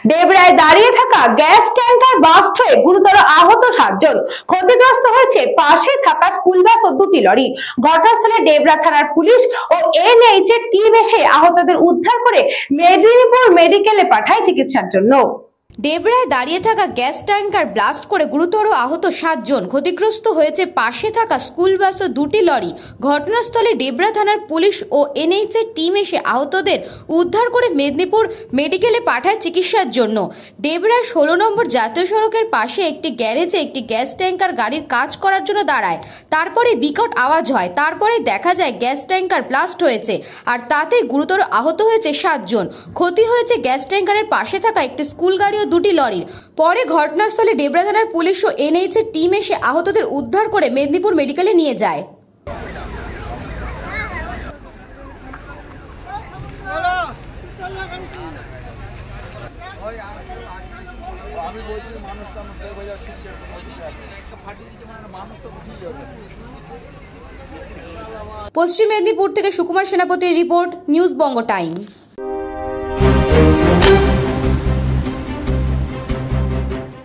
ডেবরায় দাঁড়িয়ে থাকা gas tanker bast হয়ে গুরুতর আহত 7 জন। ক্ষতিগ্রস্ত হয়েছে পাশে থাকা স্কুল বাস ও 2টি লরি। ঘটনাস্থলে ডেবরা থানার পুলিশ ও এনএইচ এর টিম এসে আহতদের উদ্ধার করে মেদিনীপুর মেডিকেলে পাঠায় চিকিৎসার জন্য। ডেবরায় দাঁড়িয়ে থাকা গ্যাস ট্যাঙ্কার ব্লাস্ট করে গুরুতর আহত 7 জন। ক্ষতিগ্রস্ত হয়েছে পাশে থাকা স্কুল বাস ও 2টি লরি। ঘটনাস্থলে ডেবরা থানার পুলিশ ও এনএইচ এর টিম এসে আহতদের উদ্ধার করে মেদিনীপুর মেডিকেলে পাঠায় চিকিৎসার জন্য। ডেবরার 16 নম্বর জাতীয় সড়কের পাশে একটি গ্যারেজে একটি গ্যাস ট্যাঙ্কার গাড়ির কাজ করার জন্য দাঁড়ায়। তারপরে বিকট আওয়াজ হয়, তারপরে দেখা যায় গ্যাস ট্যাঙ্কার ব্লাস্ট হয়েছে, আর তাতে গুরুতর আহত হয়েছে 7 জন। ক্ষতি হয়েছে গ্যাস ট্যাঙ্কারের পাশে থাকা একটি স্কুল গাড়ি ও 2টি লরির। পরে ঘটনাস্থলে ডেবরা থানার পুলিশ ও এনএইচ এর টিম এসে আহতদের উদ্ধার করে মেদিনীপুর মেডিকেলে নিয়ে যায়। পশ্চিম মেদিনীপুর থেকে সুকুমার সেনাপতির রিপোর্ট, নিউজ বঙ্গ টাইম।